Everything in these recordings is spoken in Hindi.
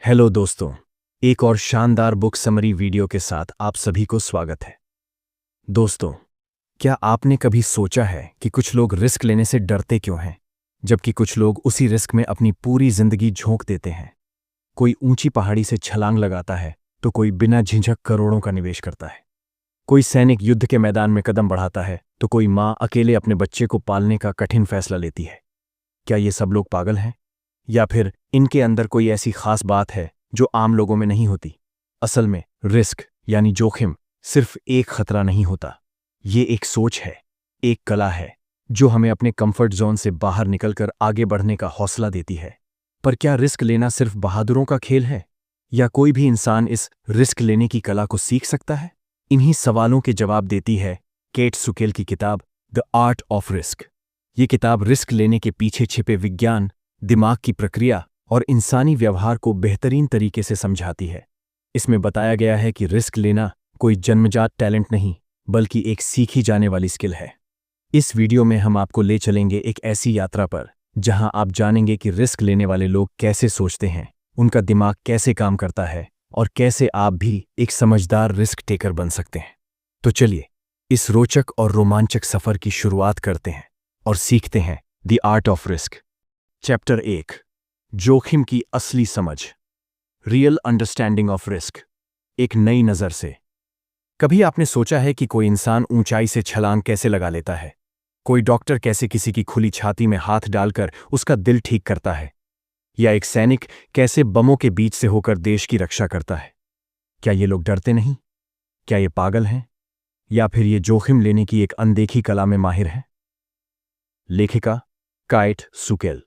हेलो दोस्तों, एक और शानदार बुक समरी वीडियो के साथ आप सभी को स्वागत है। दोस्तों, क्या आपने कभी सोचा है कि कुछ लोग रिस्क लेने से डरते क्यों हैं, जबकि कुछ लोग उसी रिस्क में अपनी पूरी जिंदगी झोंक देते हैं? कोई ऊंची पहाड़ी से छलांग लगाता है तो कोई बिना झिझक करोड़ों का निवेश करता है। कोई सैनिक युद्ध के मैदान में कदम बढ़ाता है तो कोई माँ अकेले अपने बच्चे को पालने का कठिन फैसला लेती है। क्या ये सब लोग पागल हैं, या फिर इनके अंदर कोई ऐसी खास बात है जो आम लोगों में नहीं होती? असल में रिस्क यानी जोखिम सिर्फ एक खतरा नहीं होता, ये एक सोच है, एक कला है जो हमें अपने कंफर्ट जोन से बाहर निकलकर आगे बढ़ने का हौसला देती है। पर क्या रिस्क लेना सिर्फ बहादुरों का खेल है, या कोई भी इंसान इस रिस्क लेने की कला को सीख सकता है? इन्हीं सवालों के जवाब देती है केट सुकेल की किताब द आर्ट ऑफ रिस्क। ये किताब रिस्क लेने के पीछे छिपे विज्ञान, दिमाग की प्रक्रिया और इंसानी व्यवहार को बेहतरीन तरीके से समझाती है। इसमें बताया गया है कि रिस्क लेना कोई जन्मजात टैलेंट नहीं, बल्कि एक सीखी जाने वाली स्किल है। इस वीडियो में हम आपको ले चलेंगे एक ऐसी यात्रा पर जहां आप जानेंगे कि रिस्क लेने वाले लोग कैसे सोचते हैं, उनका दिमाग कैसे काम करता है और कैसे आप भी एक समझदार रिस्क टेकर बन सकते हैं। तो चलिए इस रोचक और रोमांचक सफर की शुरुआत करते हैं और सीखते हैं the art of risk. Chapter 1, जोखिम की असली समझ, रियल अंडरस्टैंडिंग ऑफ रिस्क, एक नई नज़र से। कभी आपने सोचा है कि कोई इंसान ऊंचाई से छलांग कैसे लगा लेता है? कोई डॉक्टर कैसे किसी की खुली छाती में हाथ डालकर उसका दिल ठीक करता है? या एक सैनिक कैसे बमों के बीच से होकर देश की रक्षा करता है? क्या ये लोग डरते नहीं? क्या ये पागल हैं, या फिर ये जोखिम लेने की एक अनदेखी कला में माहिर हैं? लेखिका केट सुकेल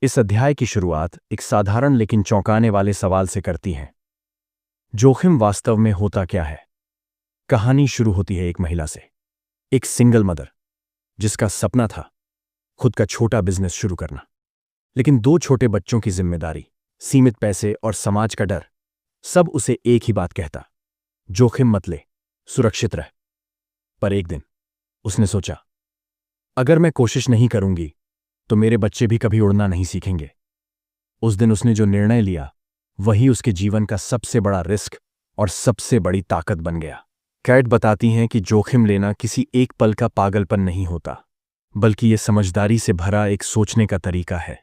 इस अध्याय की शुरुआत एक साधारण लेकिन चौंकाने वाले सवाल से करती हैं। जोखिम वास्तव में होता क्या है? कहानी शुरू होती है एक महिला से, एक सिंगल मदर जिसका सपना था खुद का छोटा बिजनेस शुरू करना। लेकिन 2 छोटे बच्चों की जिम्मेदारी, सीमित पैसे और समाज का डर, सब उसे एक ही बात कहता, जोखिम मत ले, सुरक्षित रह। पर एक दिन उसने सोचा, अगर मैं कोशिश नहीं करूंगी तो मेरे बच्चे भी कभी उड़ना नहीं सीखेंगे। उस दिन उसने जो निर्णय लिया वही उसके जीवन का सबसे बड़ा रिस्क और सबसे बड़ी ताकत बन गया। केट बताती हैं कि जोखिम लेना किसी एक पल का पागलपन नहीं होता, बल्कि ये समझदारी से भरा एक सोचने का तरीका है।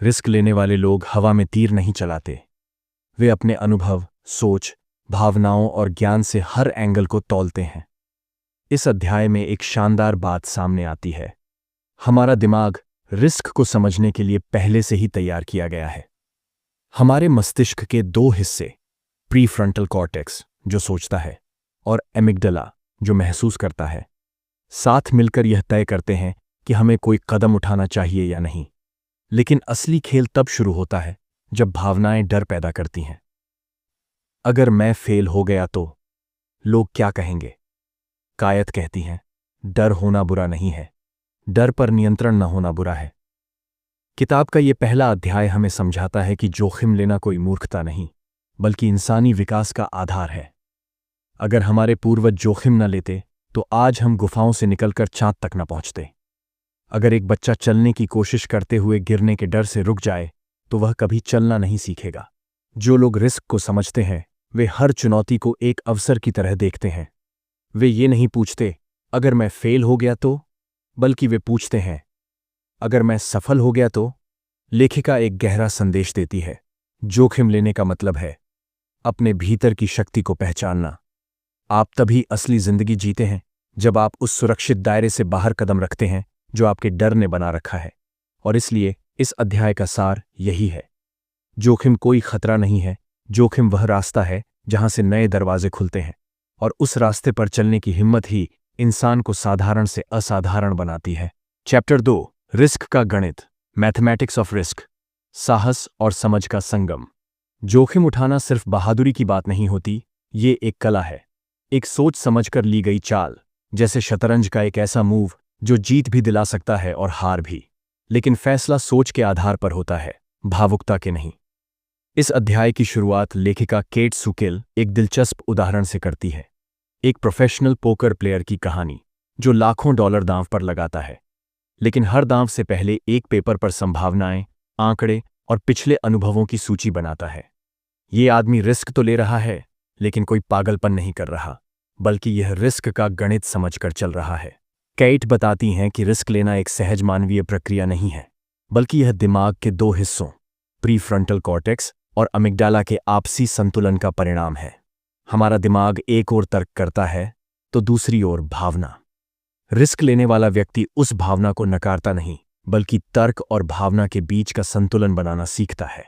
रिस्क लेने वाले लोग हवा में तीर नहीं चलाते, वे अपने अनुभव, सोच, भावनाओं और ज्ञान से हर एंगल को तौलते हैं। इस अध्याय में एक शानदार बात सामने आती है, हमारा दिमाग रिस्क को समझने के लिए पहले से ही तैयार किया गया है। हमारे मस्तिष्क के 2 हिस्से, प्रीफ्रंटल कॉर्टेक्स जो सोचता है और एमिग्डाला जो महसूस करता है, साथ मिलकर यह तय करते हैं कि हमें कोई कदम उठाना चाहिए या नहीं। लेकिन असली खेल तब शुरू होता है जब भावनाएं डर पैदा करती हैं। अगर मैं फेल हो गया तो लोग क्या कहेंगे? केट कहती हैं, डर होना बुरा नहीं है, डर पर नियंत्रण न होना बुरा है। किताब का ये पहला अध्याय हमें समझाता है कि जोखिम लेना कोई मूर्खता नहीं, बल्कि इंसानी विकास का आधार है। अगर हमारे पूर्वज जोखिम न लेते तो आज हम गुफाओं से निकलकर चांद तक न पहुंचते। अगर एक बच्चा चलने की कोशिश करते हुए गिरने के डर से रुक जाए तो वह कभी चलना नहीं सीखेगा। जो लोग रिस्क को समझते हैं वे हर चुनौती को एक अवसर की तरह देखते हैं। वे ये नहीं पूछते, अगर मैं फेल हो गया तो, बल्कि वे पूछते हैं, अगर मैं सफल हो गया तो। लेखिका एक गहरा संदेश देती है, जोखिम लेने का मतलब है अपने भीतर की शक्ति को पहचानना। आप तभी असली जिंदगी जीते हैं जब आप उस सुरक्षित दायरे से बाहर कदम रखते हैं जो आपके डर ने बना रखा है। और इसलिए इस अध्याय का सार यही है, जोखिम कोई खतरा नहीं है, जोखिम वह रास्ता है जहां से नए दरवाजे खुलते हैं, और उस रास्ते पर चलने की हिम्मत ही इंसान को साधारण से असाधारण बनाती है। चैप्टर 2, रिस्क का गणित, मैथमेटिक्स ऑफ रिस्क, साहस और समझ का संगम। जोखिम उठाना सिर्फ बहादुरी की बात नहीं होती, ये एक कला है, एक सोच समझकर ली गई चाल, जैसे शतरंज का एक ऐसा मूव जो जीत भी दिला सकता है और हार भी। लेकिन फैसला सोच के आधार पर होता है, भावुकता के नहीं। इस अध्याय की शुरुआत लेखिका केट सुकेल एक दिलचस्प उदाहरण से करती है, एक प्रोफेशनल पोकर प्लेयर की कहानी जो लाखों डॉलर दांव पर लगाता है। लेकिन हर दांव से पहले एक पेपर पर संभावनाएं, आंकड़े और पिछले अनुभवों की सूची बनाता है। ये आदमी रिस्क तो ले रहा है, लेकिन कोई पागलपन नहीं कर रहा, बल्कि यह रिस्क का गणित समझकर चल रहा है। केट बताती हैं कि रिस्क लेना एक सहज मानवीय प्रक्रिया नहीं है, बल्कि यह दिमाग के दो हिस्सों, प्रीफ्रंटल कॉर्टेक्स और अमिग्डाला के आपसी संतुलन का परिणाम है। हमारा दिमाग एक ओर तर्क करता है तो दूसरी ओर भावना। रिस्क लेने वाला व्यक्ति उस भावना को नकारता नहीं, बल्कि तर्क और भावना के बीच का संतुलन बनाना सीखता है।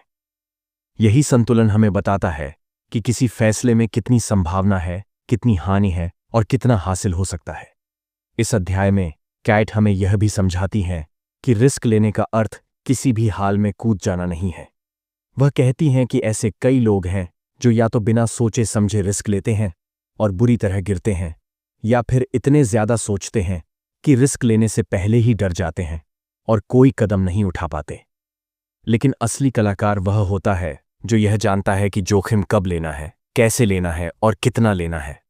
यही संतुलन हमें बताता है कि किसी फैसले में कितनी संभावना है, कितनी हानि है और कितना हासिल हो सकता है। इस अध्याय में कैट हमें यह भी समझाती है कि रिस्क लेने का अर्थ किसी भी हाल में कूद जाना नहीं है। वह कहती हैं कि ऐसे कई लोग हैं जो या तो बिना सोचे समझे रिस्क लेते हैं और बुरी तरह गिरते हैं, या फिर इतने ज्यादा सोचते हैं कि रिस्क लेने से पहले ही डर जाते हैं और कोई कदम नहीं उठा पाते। लेकिन असली कलाकार वह होता है जो यह जानता है कि जोखिम कब लेना है, कैसे लेना है और कितना लेना है।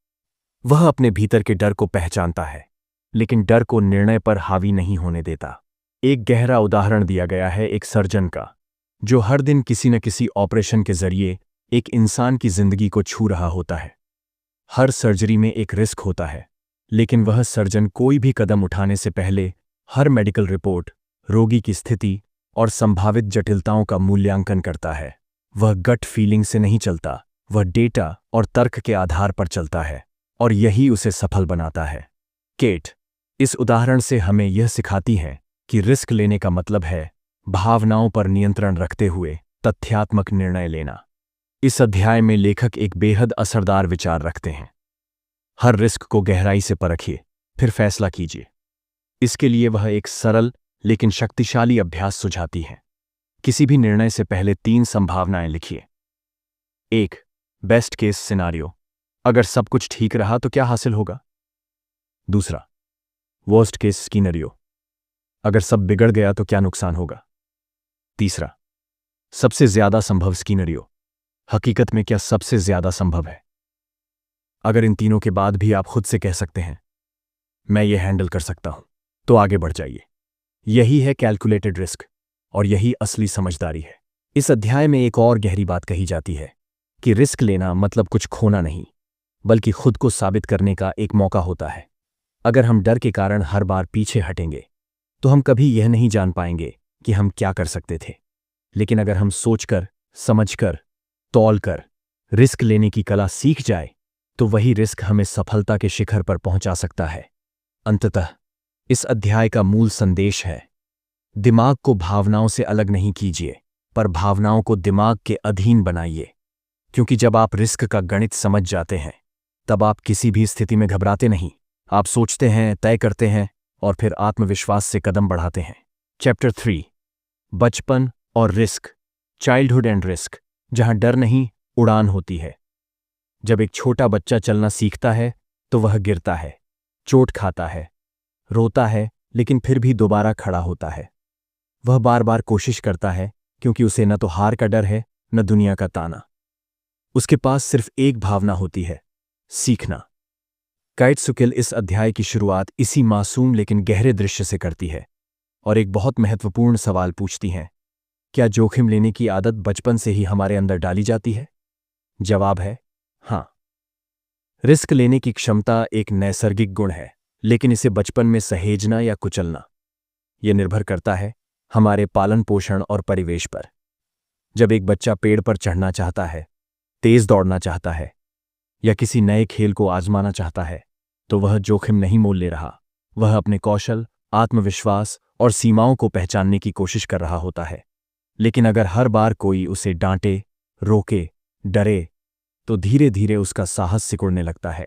वह अपने भीतर के डर को पहचानता है, लेकिन डर को निर्णय पर हावी नहीं होने देता। एक गहरा उदाहरण दिया गया है एक सर्जन का, जो हर दिन किसी न किसी ऑपरेशन के जरिए एक इंसान की जिंदगी को छू रहा होता है। हर सर्जरी में एक रिस्क होता है, लेकिन वह सर्जन कोई भी कदम उठाने से पहले हर मेडिकल रिपोर्ट, रोगी की स्थिति और संभावित जटिलताओं का मूल्यांकन करता है। वह गट फीलिंग से नहीं चलता, वह डेटा और तर्क के आधार पर चलता है, और यही उसे सफल बनाता है। केट इस उदाहरण से हमें यह सिखाती है कि रिस्क लेने का मतलब है भावनाओं पर नियंत्रण रखते हुए तथ्यात्मक निर्णय लेना। इस अध्याय में लेखक एक बेहद असरदार विचार रखते हैं। हर रिस्क को गहराई से परखिए, फिर फैसला कीजिए। इसके लिए वह एक सरल लेकिन शक्तिशाली अभ्यास सुझाती है। किसी भी निर्णय से पहले 3 संभावनाएं लिखिए। 1. बेस्ट केस सिनारियो, अगर सब कुछ ठीक रहा तो क्या हासिल होगा। 2. वर्स्ट केस सिनेरियो, अगर सब बिगड़ गया तो क्या नुकसान होगा। 3. सबसे ज्यादा संभव सिनेरियो, हकीकत में क्या सबसे ज्यादा संभव है। अगर इन तीनों के बाद भी आप खुद से कह सकते हैं मैं ये हैंडल कर सकता हूं, तो आगे बढ़ जाइए। यही है कैलकुलेटेड रिस्क, और यही असली समझदारी है। इस अध्याय में एक और गहरी बात कही जाती है कि रिस्क लेना मतलब कुछ खोना नहीं, बल्कि खुद को साबित करने का एक मौका होता है। अगर हम डर के कारण हर बार पीछे हटेंगे तो हम कभी यह नहीं जान पाएंगे कि हम क्या कर सकते थे। लेकिन अगर हम सोचकर, समझकर, तौलकर रिस्क लेने की कला सीख जाए तो वही रिस्क हमें सफलता के शिखर पर पहुंचा सकता है। अंततः इस अध्याय का मूल संदेश है, दिमाग को भावनाओं से अलग नहीं कीजिए, पर भावनाओं को दिमाग के अधीन बनाइए। क्योंकि जब आप रिस्क का गणित समझ जाते हैं, तब आप किसी भी स्थिति में घबराते नहीं। आप सोचते हैं, तय करते हैं और फिर आत्मविश्वास से कदम बढ़ाते हैं। चैप्टर 3, बचपन और रिस्क, चाइल्डहुड एंड रिस्क, जहां डर नहीं, उड़ान होती है। जब एक छोटा बच्चा चलना सीखता है तो वह गिरता है, चोट खाता है, रोता है, लेकिन फिर भी दोबारा खड़ा होता है। वह बार बार कोशिश करता है, क्योंकि उसे न तो हार का डर है, न दुनिया का ताना। उसके पास सिर्फ एक भावना होती है, सीखना। काइटसुकिल इस अध्याय की शुरुआत इसी मासूम लेकिन गहरे दृश्य से करती है और एक बहुत महत्वपूर्ण सवाल पूछती है, क्या जोखिम लेने की आदत बचपन से ही हमारे अंदर डाली जाती है? जवाब है हाँ। रिस्क लेने की क्षमता एक नैसर्गिक गुण है, लेकिन इसे बचपन में सहेजना या कुचलना, यह निर्भर करता है हमारे पालन पोषण और परिवेश पर। जब एक बच्चा पेड़ पर चढ़ना चाहता है, तेज दौड़ना चाहता है या किसी नए खेल को आजमाना चाहता है, तो वह जोखिम नहीं मोल ले रहा। वह अपने कौशल, आत्मविश्वास और सीमाओं को पहचानने की कोशिश कर रहा होता है। लेकिन अगर हर बार कोई उसे डांटे, रोके, डरे, तो धीरे धीरे उसका साहस सिकुड़ने लगता है।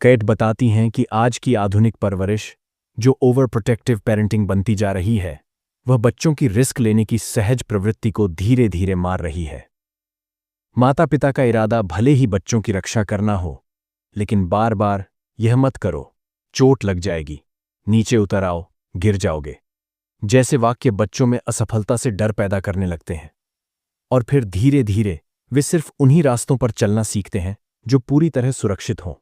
कैट बताती हैं कि आज की आधुनिक परवरिश, जो ओवर प्रोटेक्टिव पेरेंटिंग बनती जा रही है, वह बच्चों की रिस्क लेने की सहज प्रवृत्ति को धीरे धीरे मार रही है। माता पिता का इरादा भले ही बच्चों की रक्षा करना हो, लेकिन बार बार यह मत करो, चोट लग जाएगी, नीचे उतर आओ, गिर जाओगे, जैसे वाक्य बच्चों में असफलता से डर पैदा करने लगते हैं। और फिर धीरे धीरे वे सिर्फ उन्हीं रास्तों पर चलना सीखते हैं जो पूरी तरह सुरक्षित हों।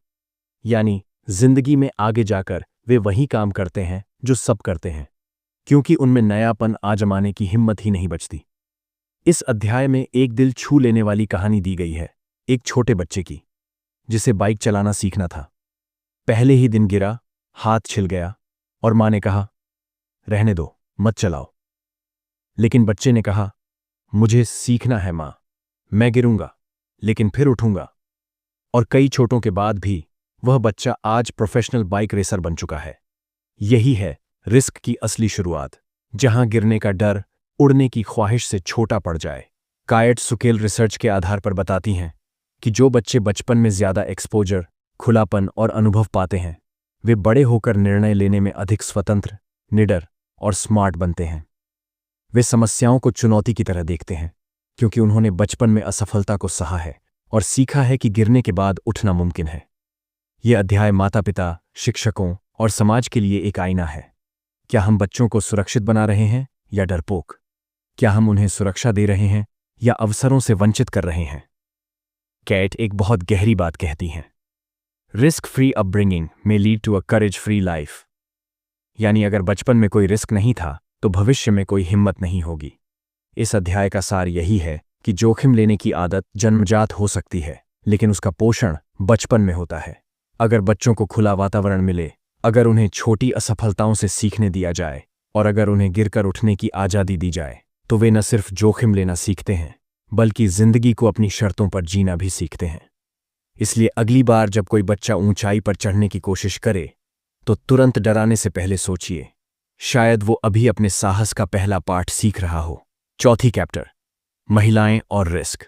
यानी जिंदगी में आगे जाकर वे वही काम करते हैं जो सब करते हैं, क्योंकि उनमें नयापन आजमाने की हिम्मत ही नहीं बचती। इस अध्याय में एक दिल छू लेने वाली कहानी दी गई है, एक छोटे बच्चे की, जिसे बाइक चलाना सीखना था। पहले ही दिन गिरा, हाथ छिल गया और मां ने कहा, रहने दो, मत चलाओ। लेकिन बच्चे ने कहा, मुझे सीखना है मां, मैं गिरूंगा लेकिन फिर उठूंगा। और कई चोटों के बाद भी वह बच्चा आज प्रोफेशनल बाइक रेसर बन चुका है। यही है रिस्क की असली शुरुआत, जहां गिरने का डर उड़ने की ख्वाहिश से छोटा पड़ जाए। कायट सुकेल रिसर्च के आधार पर बताती हैं कि जो बच्चे बचपन में ज्यादा एक्सपोजर, खुलापन और अनुभव पाते हैं, वे बड़े होकर निर्णय लेने में अधिक स्वतंत्र, निडर और स्मार्ट बनते हैं। वे समस्याओं को चुनौती की तरह देखते हैं, क्योंकि उन्होंने बचपन में असफलता को सहा है और सीखा है कि गिरने के बाद उठना मुमकिन है। यह अध्याय माता-पिता, शिक्षकों और समाज के लिए एक आईना है। क्या हम बच्चों को सुरक्षित बना रहे हैं या डरपोक? क्या हम उन्हें सुरक्षा दे रहे हैं या अवसरों से वंचित कर रहे हैं? कैट एक बहुत गहरी बात कहती हैं, risk free upbringing may lead to a courage free life. यानी अगर बचपन में कोई रिस्क नहीं था तो भविष्य में कोई हिम्मत नहीं होगी। इस अध्याय का सार यही है कि जोखिम लेने की आदत जन्मजात हो सकती है, लेकिन उसका पोषण बचपन में होता है। अगर बच्चों को खुला वातावरण मिले, अगर उन्हें छोटी असफलताओं से सीखने दिया जाए और अगर उन्हें गिरकर उठने की आज़ादी दी जाए, तो वे न सिर्फ जोखिम लेना सीखते हैं, बल्कि जिंदगी को अपनी शर्तों पर जीना भी सीखते हैं। इसलिए अगली बार जब कोई बच्चा ऊंचाई पर चढ़ने की कोशिश करे, तो तुरंत डराने से पहले सोचिए, शायद वो अभी अपने साहस का पहला पाठ सीख रहा हो। चौथी कैप्टर, महिलाएं और रिस्क,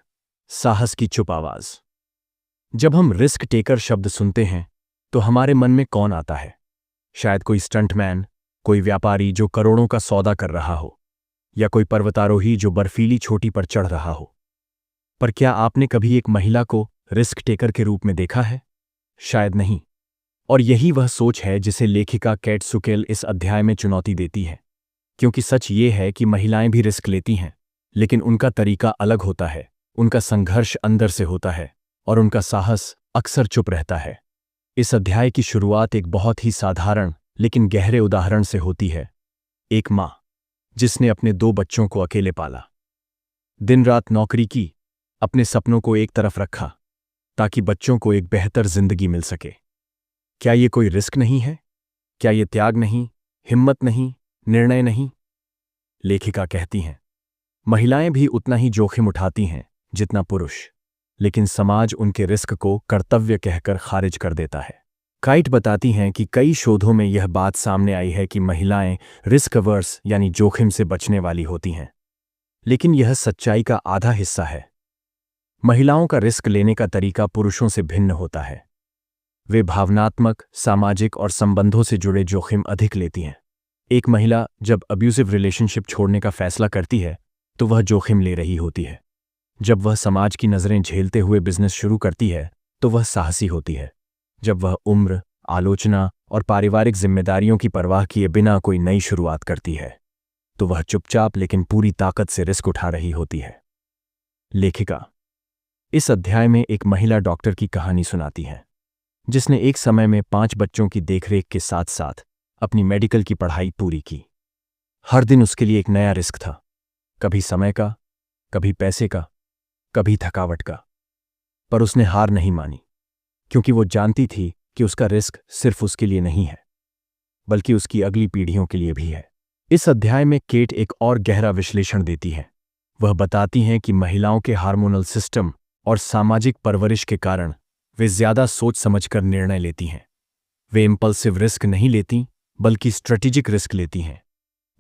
साहस की चुप आवाज। जब हम रिस्क टेकर शब्द सुनते हैं तो हमारे मन में कौन आता है? शायद कोई स्टंटमैन, कोई व्यापारी जो करोड़ों का सौदा कर रहा हो, या कोई पर्वतारोही जो बर्फीली चोटी पर चढ़ रहा हो। पर क्या आपने कभी एक महिला को रिस्क टेकर के रूप में देखा है? शायद नहीं। और यही वह सोच है जिसे लेखिका कैट सुकेल इस अध्याय में चुनौती देती है, क्योंकि सच ये है कि महिलाएं भी रिस्क लेती हैं, लेकिन उनका तरीका अलग होता है, उनका संघर्ष अंदर से होता है और उनका साहस अक्सर चुप रहता है। इस अध्याय की शुरुआत एक बहुत ही साधारण लेकिन गहरे उदाहरण से होती है। एक मां जिसने अपने 2 बच्चों को अकेले पाला, दिन रात नौकरी की, अपने सपनों को एक तरफ रखा ताकि बच्चों को एक बेहतर जिंदगी मिल सके। क्या ये कोई रिस्क नहीं है? क्या ये त्याग नहीं, हिम्मत नहीं, निर्णय नहीं? लेखिका कहती हैं, महिलाएं भी उतना ही जोखिम उठाती हैं जितना पुरुष, लेकिन समाज उनके रिस्क को कर्तव्य कहकर खारिज कर देता है। काइट बताती हैं कि कई शोधों में यह बात सामने आई है कि महिलाएं रिस्क अवर्स यानी जोखिम से बचने वाली होती हैं, लेकिन यह सच्चाई का आधा हिस्सा है। महिलाओं का रिस्क लेने का तरीका पुरुषों से भिन्न होता है। वे भावनात्मक, सामाजिक और संबंधों से जुड़े जोखिम अधिक लेती हैं। एक महिला जब अब्यूसिव रिलेशनशिप छोड़ने का फैसला करती है तो वह जोखिम ले रही होती है। जब वह समाज की नज़रें झेलते हुए बिजनेस शुरू करती है तो वह साहसी होती है। जब वह उम्र, आलोचना और पारिवारिक जिम्मेदारियों की परवाह किए बिना कोई नई शुरुआत करती है तो वह चुपचाप लेकिन पूरी ताकत से रिस्क उठा रही होती है। लेखिका इस अध्याय में एक महिला डॉक्टर की कहानी सुनाती है, जिसने एक समय में 5 बच्चों की देखरेख के साथ साथ अपनी मेडिकल की पढ़ाई पूरी की। हर दिन उसके लिए एक नया रिस्क था, कभी समय का, कभी पैसे का, कभी थकावट का। पर उसने हार नहीं मानी, क्योंकि वो जानती थी कि उसका रिस्क सिर्फ उसके लिए नहीं है, बल्कि उसकी अगली पीढ़ियों के लिए भी है। इस अध्याय में केट एक और गहरा विश्लेषण देती है। वह बताती हैं कि महिलाओं के हार्मोनल सिस्टम और सामाजिक परवरिश के कारण वे ज्यादा सोच समझकर निर्णय लेती हैं। वे इम्पल्सिव रिस्क नहीं लेती, बल्कि स्ट्रेटेजिक रिस्क लेती हैं।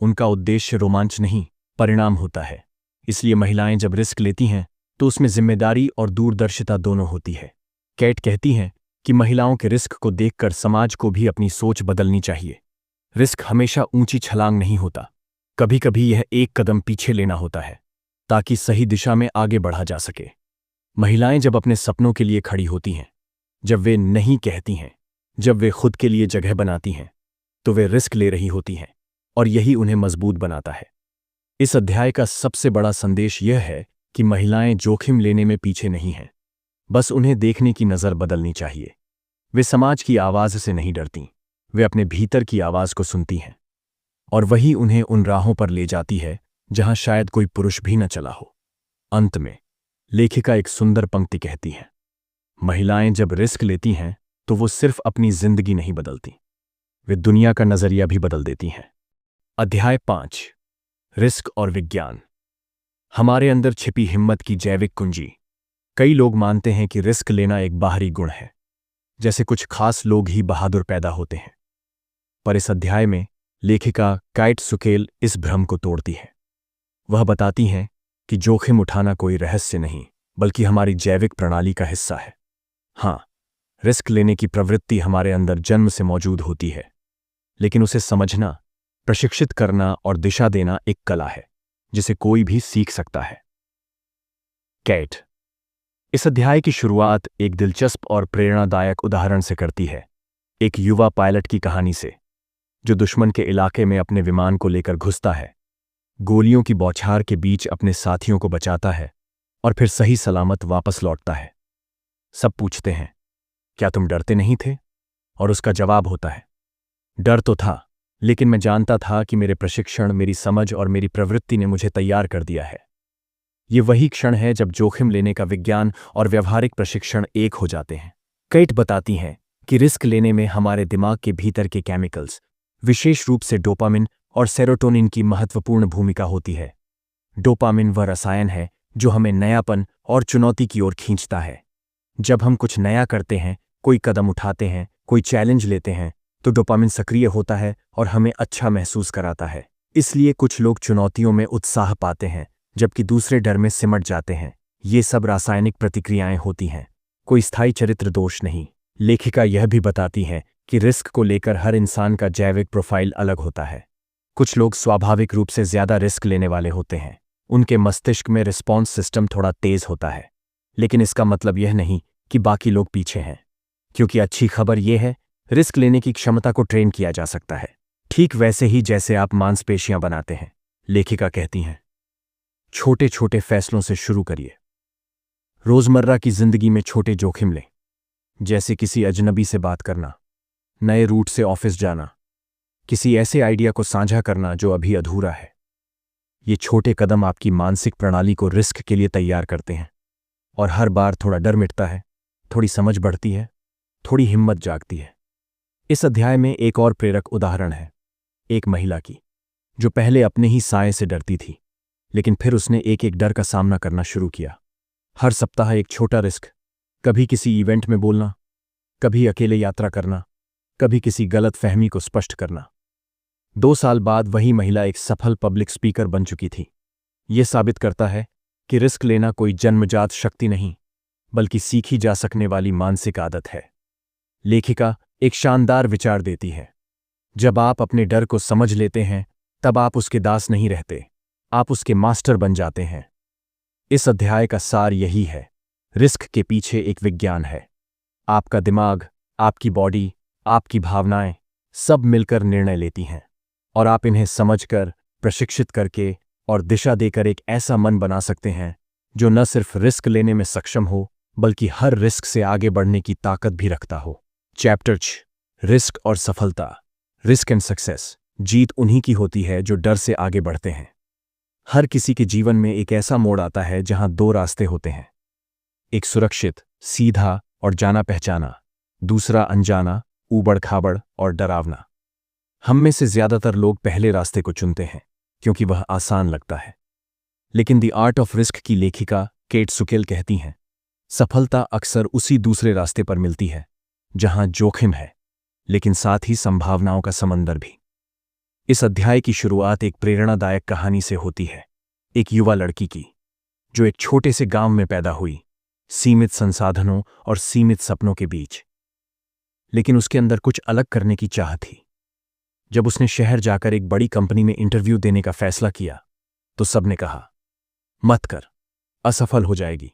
उनका उद्देश्य रोमांच नहीं, परिणाम होता है। इसलिए महिलाएं जब रिस्क लेती हैं तो उसमें जिम्मेदारी और दूरदर्शिता दोनों होती है। कैट कहती हैं कि महिलाओं के रिस्क को देखकर समाज को भी अपनी सोच बदलनी चाहिए। रिस्क हमेशा ऊंची छलांग नहीं होता, कभी कभी यह एक कदम पीछे लेना होता है ताकि सही दिशा में आगे बढ़ा जा सके। महिलाएं जब अपने सपनों के लिए खड़ी होती हैं, जब वे नहीं कहती हैं, जब वे खुद के लिए जगह बनाती हैं, तो वे रिस्क ले रही होती हैं और यही उन्हें मजबूत बनाता है। इस अध्याय का सबसे बड़ा संदेश यह है कि महिलाएं जोखिम लेने में पीछे नहीं हैं, बस उन्हें देखने की नज़र बदलनी चाहिए। वे समाज की आवाज़ से नहीं डरती, वे अपने भीतर की आवाज़ को सुनती हैं और वही उन्हें उन राहों पर ले जाती है जहां शायद कोई पुरुष भी न चला हो। अंत में लेखिका एक सुंदर पंक्ति कहती है, महिलाएं जब रिस्क लेती हैं तो वो सिर्फ अपनी जिंदगी नहीं बदलती, वे दुनिया का नजरिया भी बदल देती हैं। अध्याय 5, रिस्क और विज्ञान। हमारे अंदर छिपी हिम्मत की जैविक कुंजी। कई लोग मानते हैं कि रिस्क लेना एक बाहरी गुण है, जैसे कुछ खास लोग ही बहादुर पैदा होते हैं। पर इस अध्याय में लेखिका काइट सुकेल इस भ्रम को तोड़ती है। वह बताती हैं कि जोखिम उठाना कोई रहस्य नहीं, बल्कि हमारी जैविक प्रणाली का हिस्सा है। हाँ, रिस्क लेने की प्रवृत्ति हमारे अंदर जन्म से मौजूद होती है, लेकिन उसे समझना, प्रशिक्षित करना और दिशा देना एक कला है जिसे कोई भी सीख सकता है। कैट इस अध्याय की शुरुआत एक दिलचस्प और प्रेरणादायक उदाहरण से करती है, एक युवा पायलट की कहानी से, जो दुश्मन के इलाके में अपने विमान को लेकर घुसता है, गोलियों की बौछार के बीच अपने साथियों को बचाता है और फिर सही सलामत वापस लौटता है। सब पूछते हैं, क्या तुम डरते नहीं थे? और उसका जवाब होता है, डर तो था, लेकिन मैं जानता था कि मेरे प्रशिक्षण, मेरी समझ और मेरी प्रवृत्ति ने मुझे तैयार कर दिया है। ये वही क्षण है जब जोखिम लेने का विज्ञान और व्यवहारिक प्रशिक्षण एक हो जाते हैं। केट बताती हैं कि रिस्क लेने में हमारे दिमाग के भीतर के केमिकल्स, विशेष रूप से डोपामिन और सेरोटोनिन की महत्वपूर्ण भूमिका होती है। डोपामिन वह रसायन है जो हमें नयापन और चुनौती की ओर खींचता है। जब हम कुछ नया करते हैं, कोई कदम उठाते हैं, कोई चैलेंज लेते हैं, तो डोपामिन सक्रिय होता है और हमें अच्छा महसूस कराता है। इसलिए कुछ लोग चुनौतियों में उत्साह पाते हैं, जबकि दूसरे डर में सिमट जाते हैं। ये सब रासायनिक प्रतिक्रियाएं होती हैं, कोई स्थायी चरित्र दोष नहीं। लेखिका यह भी बताती है कि रिस्क को लेकर हर इंसान का जैविक प्रोफाइल अलग होता है। कुछ लोग स्वाभाविक रूप से ज्यादा रिस्क लेने वाले होते हैं, उनके मस्तिष्क में रिस्पॉन्स सिस्टम थोड़ा तेज होता है, लेकिन इसका मतलब यह नहीं कि बाकी लोग पीछे हैं, क्योंकि अच्छी खबर यह है, रिस्क लेने की क्षमता को ट्रेन किया जा सकता है, ठीक वैसे ही जैसे आप मांसपेशियां बनाते हैं। लेखिका कहती हैं, छोटे छोटे फैसलों से शुरू करिए। रोजमर्रा की जिंदगी में छोटे जोखिम लें, जैसे किसी अजनबी से बात करना, नए रूट से ऑफिस जाना, किसी ऐसे आइडिया को साझा करना जो अभी अधूरा है। ये छोटे कदम आपकी मानसिक प्रणाली को रिस्क के लिए तैयार करते हैं, और हर बार थोड़ा डर मिटता है, थोड़ी समझ बढ़ती है, थोड़ी हिम्मत जागती है। इस अध्याय में एक और प्रेरक उदाहरण है, एक महिला की, जो पहले अपने ही साये से डरती थी, लेकिन फिर उसने एक एक डर का सामना करना शुरू किया। हर सप्ताह एक छोटा रिस्क, कभी किसी इवेंट में बोलना, कभी अकेले यात्रा करना, कभी किसी गलत फहमी को स्पष्ट करना। 2 साल बाद वही महिला एक सफल पब्लिक स्पीकर बन चुकी थी। यह साबित करता है कि रिस्क लेना कोई जन्मजात शक्ति नहीं, बल्कि सीखी जा सकने वाली मानसिक आदत है। लेखिका एक शानदार विचार देती है, जब आप अपने डर को समझ लेते हैं, तब आप उसके दास नहीं रहते, आप उसके मास्टर बन जाते हैं। इस अध्याय का सार यही है, रिस्क के पीछे एक विज्ञान है। आपका दिमाग, आपकी बॉडी, आपकी भावनाएं सब मिलकर निर्णय लेती हैं, और आप इन्हें समझकर, प्रशिक्षित करके और दिशा देकर एक ऐसा मन बना सकते हैं जो न सिर्फ रिस्क लेने में सक्षम हो, बल्कि हर रिस्क से आगे बढ़ने की ताकत भी रखता हो। चैप्टर 6, रिस्क और सफलता। Risk and success. जीत उन्हीं की होती है जो डर से आगे बढ़ते हैं। हर किसी के जीवन में एक ऐसा मोड़ आता है जहां 2 रास्ते होते हैं, एक सुरक्षित, सीधा और जाना पहचाना, दूसरा अनजाना, ऊबड़ खाबड़ और डरावना। हम में से ज्यादातर लोग पहले रास्ते को चुनते हैं क्योंकि वह आसान लगता है, लेकिन द आर्ट ऑफ रिस्क की लेखिका केट सुकेल कहती हैं, सफलता अक्सर उसी दूसरे रास्ते पर मिलती है जहां जोखिम है, लेकिन साथ ही संभावनाओं का समंदर भी। इस अध्याय की शुरुआत एक प्रेरणादायक कहानी से होती है, एक युवा लड़की की, जो एक छोटे से गांव में पैदा हुई, सीमित संसाधनों और सीमित सपनों के बीच। लेकिन उसके अंदर कुछ अलग करने की चाह थी। जब उसने शहर जाकर एक बड़ी कंपनी में इंटरव्यू देने का फैसला किया, तो सबने कहा, मत कर, असफल हो जाएगी,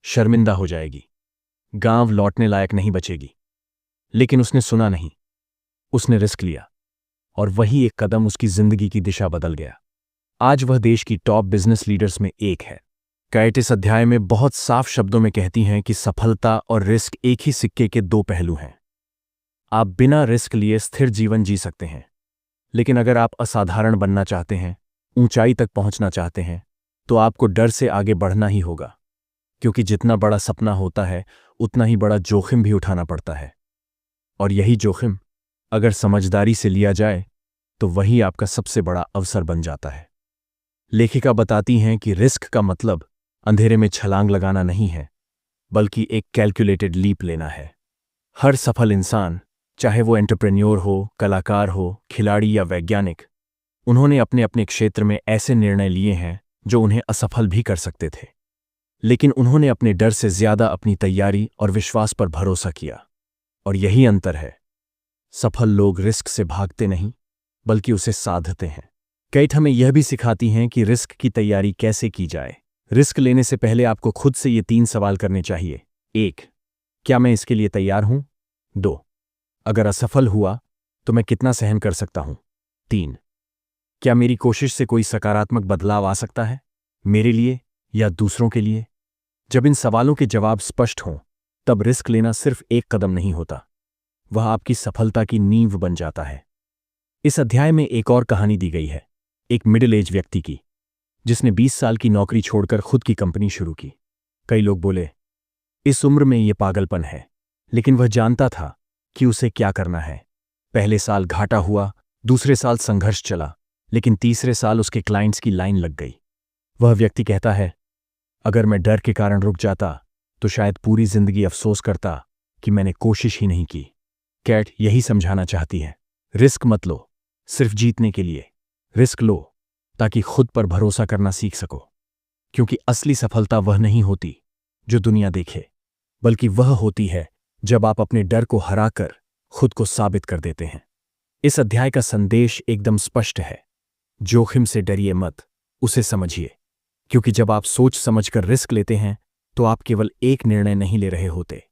शर्मिंदा हो जाएगी, गांव लौटने लायक नहीं बचेगी। लेकिन उसने सुना नहीं, उसने रिस्क लिया, और वही एक कदम उसकी जिंदगी की दिशा बदल गया। आज वह देश की टॉप बिजनेस लीडर्स में एक है। कैट इस अध्याय में बहुत साफ शब्दों में कहती हैं कि सफलता और रिस्क एक ही सिक्के के 2 पहलू हैं। आप बिना रिस्क लिए स्थिर जीवन जी सकते हैं, लेकिन अगर आप असाधारण बनना चाहते हैं, ऊंचाई तक पहुंचना चाहते हैं, तो आपको डर से आगे बढ़ना ही होगा, क्योंकि जितना बड़ा सपना होता है उतना ही बड़ा जोखिम भी उठाना पड़ता है। और यही जोखिम अगर समझदारी से लिया जाए तो वही आपका सबसे बड़ा अवसर बन जाता है। लेखिका बताती हैं कि रिस्क का मतलब अंधेरे में छलांग लगाना नहीं है, बल्कि एक कैलकुलेटेड लीप लेना है। हर सफल इंसान, चाहे वो एंटरप्रेन्योर हो, कलाकार हो, खिलाड़ी या वैज्ञानिक, उन्होंने अपने अपने क्षेत्र में ऐसे निर्णय लिए हैं जो उन्हें असफल भी कर सकते थे, लेकिन उन्होंने अपने डर से ज्यादा अपनी तैयारी और विश्वास पर भरोसा किया। और यही अंतर है। सफल लोग रिस्क से भागते नहीं, बल्कि उसे साधते हैं। केट हमें यह भी सिखाती हैं कि रिस्क की तैयारी कैसे की जाए। रिस्क लेने से पहले आपको खुद से ये 3 सवाल करने चाहिए। 1. क्या मैं इसके लिए तैयार हूं? 2. अगर असफल हुआ तो मैं कितना सहन कर सकता हूं? 3. क्या मेरी कोशिश से कोई सकारात्मक बदलाव आ सकता है, मेरे लिए या दूसरों के लिए? जब इन सवालों के जवाब स्पष्ट हों, तब रिस्क लेना सिर्फ एक कदम नहीं होता, वह आपकी सफलता की नींव बन जाता है। इस अध्याय में एक और कहानी दी गई है, एक मिडिल एज व्यक्ति की, जिसने 20 साल की नौकरी छोड़कर खुद की कंपनी शुरू की। कई लोग बोले, इस उम्र में यह पागलपन है, लेकिन वह जानता था कि उसे क्या करना है। पहले साल घाटा हुआ, दूसरे साल संघर्ष चला, लेकिन तीसरे साल उसके क्लाइंट्स की लाइन लग गई। वह व्यक्ति कहता है, अगर मैं डर के कारण रुक जाता तो शायद पूरी जिंदगी अफसोस करता कि मैंने कोशिश ही नहीं की। कैट यही समझाना चाहती है, रिस्क मत लो सिर्फ जीतने के लिए, रिस्क लो ताकि खुद पर भरोसा करना सीख सको। क्योंकि असली सफलता वह नहीं होती जो दुनिया देखे, बल्कि वह होती है जब आप अपने डर को हराकर खुद को साबित कर देते हैं। इस अध्याय का संदेश एकदम स्पष्ट है, जोखिम से डरिए मत, उसे समझिए। क्योंकि जब आप सोच समझकर रिस्क लेते हैं तो आप केवल एक निर्णय नहीं ले रहे होते,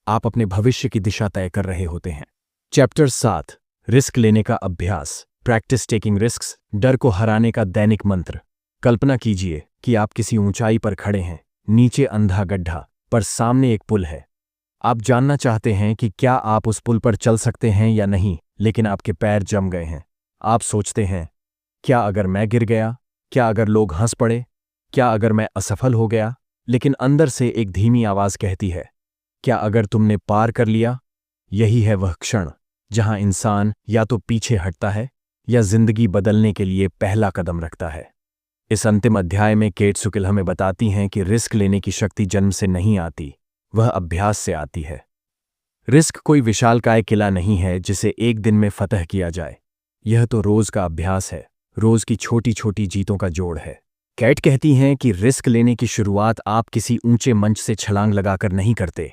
आप अपने भविष्य की दिशा तय कर रहे होते हैं। चैप्टर 7, रिस्क लेने का अभ्यास, प्रैक्टिस टेकिंग रिस्क्स, डर को हराने का दैनिक मंत्र। कल्पना कीजिए कि आप किसी ऊंचाई पर खड़े हैं, नीचे अंधा गड्ढा, पर सामने एक पुल है। आप जानना चाहते हैं कि क्या आप उस पुल पर चल सकते हैं या नहीं, लेकिन आपके पैर जम गए हैं। आप सोचते हैं, क्या अगर मैं गिर गया, क्या अगर लोग हंस पड़े, क्या अगर मैं असफल हो गया? लेकिन अंदर से एक धीमी आवाज कहती है, क्या अगर तुमने पार कर लिया? यही है वह क्षण जहां इंसान या तो पीछे हटता है या जिंदगी बदलने के लिए पहला कदम रखता है। इस अंतिम अध्याय में केट सुकिल हमें बताती हैं कि रिस्क लेने की शक्ति जन्म से नहीं आती, वह अभ्यास से आती है। रिस्क कोई विशालकाय किला नहीं है जिसे एक दिन में फतह किया जाए। यह तो रोज का अभ्यास है, रोज की छोटी छोटी जीतों का जोड़ है। कैट कहती हैं कि रिस्क लेने की शुरुआत आप किसी ऊंचे मंच से छलांग लगाकर नहीं करते,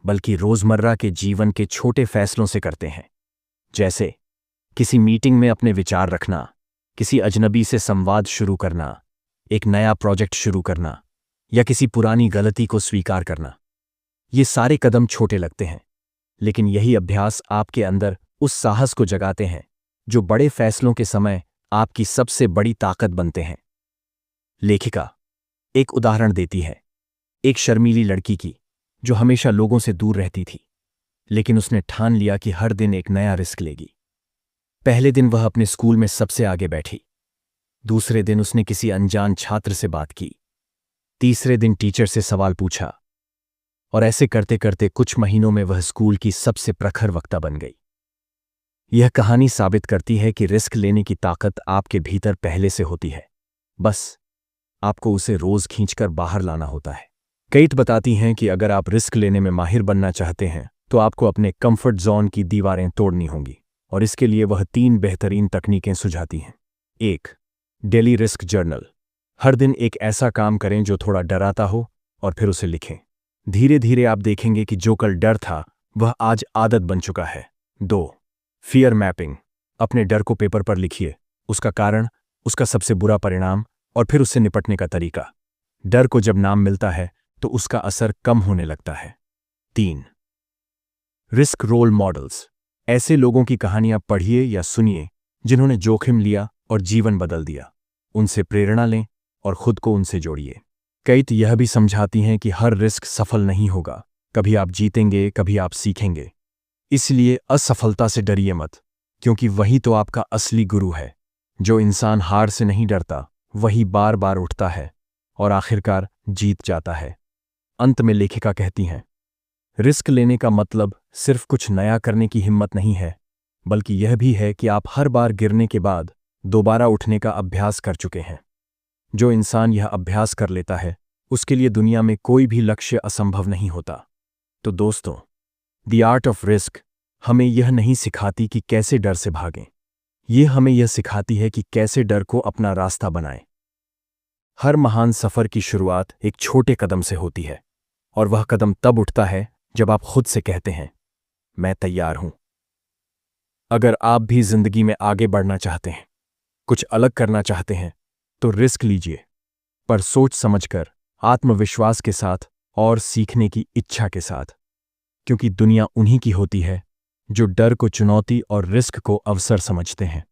बल्कि रोजमर्रा के जीवन के छोटे फैसलों से करते हैं। जैसे किसी मीटिंग में अपने विचार रखना, किसी अजनबी से संवाद शुरू करना, एक नया प्रोजेक्ट शुरू करना, या किसी पुरानी गलती को स्वीकार करना। ये सारे कदम छोटे लगते हैं, लेकिन यही अभ्यास आपके अंदर उस साहस को जगाते हैं जो बड़े फैसलों के समय आपकी सबसे बड़ी ताकत बनते हैं। लेखिका एक उदाहरण देती है, एक शर्मीली लड़की की जो हमेशा लोगों से दूर रहती थी, लेकिन उसने ठान लिया कि हर दिन एक नया रिस्क लेगी। पहले दिन वह अपने स्कूल में सबसे आगे बैठी, दूसरे दिन उसने किसी अनजान छात्र से बात की, तीसरे दिन टीचर से सवाल पूछा, और ऐसे करते करते कुछ महीनों में वह स्कूल की सबसे प्रखर वक्ता बन गई। यह कहानी साबित करती है कि रिस्क लेने की ताकत आपके भीतर पहले से होती है, बस आपको उसे रोज खींचकर बाहर लाना होता है। केट बताती हैं कि अगर आप रिस्क लेने में माहिर बनना चाहते हैं तो आपको अपने कंफर्ट जोन की दीवारें तोड़नी होंगी, और इसके लिए वह 3 बेहतरीन तकनीकें सुझाती हैं। 1. Daily risk journal. हर दिन एक ऐसा काम करें जो थोड़ा डराता हो और फिर उसे लिखें। धीरे धीरे आप देखेंगे कि जो कल डर था वह आज आदत बन चुका है। 2. Fear mapping. अपने डर को पेपर पर लिखिए, उसका कारण, उसका सबसे बुरा परिणाम और फिर उससे निपटने का तरीका। डर को जब नाम मिलता है तो उसका असर कम होने लगता है। 3. Risk role models. ऐसे लोगों की कहानियां पढ़िए या सुनिए जिन्होंने जोखिम लिया और जीवन बदल दिया। उनसे प्रेरणा लें और खुद को उनसे जोड़िए। केट यह भी समझाती हैं कि हर रिस्क सफल नहीं होगा, कभी आप जीतेंगे, कभी आप सीखेंगे। इसलिए असफलता से डरिए मत, क्योंकि वही तो आपका असली गुरु है। जो इंसान हार से नहीं डरता वही बार बार उठता है, और आखिरकार जीत जाता है। अंत में लेखिका कहती हैं, रिस्क लेने का मतलब सिर्फ कुछ नया करने की हिम्मत नहीं है, बल्कि यह भी है कि आप हर बार गिरने के बाद दोबारा उठने का अभ्यास कर चुके हैं। जो इंसान यह अभ्यास कर लेता है, उसके लिए दुनिया में कोई भी लक्ष्य असंभव नहीं होता। तो दोस्तों, द आर्ट ऑफ रिस्क हमें यह नहीं सिखाती कि कैसे डर से भागें, ये हमें यह सिखाती है कि कैसे डर को अपना रास्ता बनाएं। हर महान सफर की शुरुआत एक छोटे कदम से होती है, और वह कदम तब उठता है जब आप खुद से कहते हैं, मैं तैयार हूं। अगर आप भी जिंदगी में आगे बढ़ना चाहते हैं, कुछ अलग करना चाहते हैं, तो रिस्क लीजिए, पर सोच समझकर, आत्मविश्वास के साथ और सीखने की इच्छा के साथ, क्योंकि दुनिया उन्हीं की होती है जो डर को चुनौती और रिस्क को अवसर समझते हैं।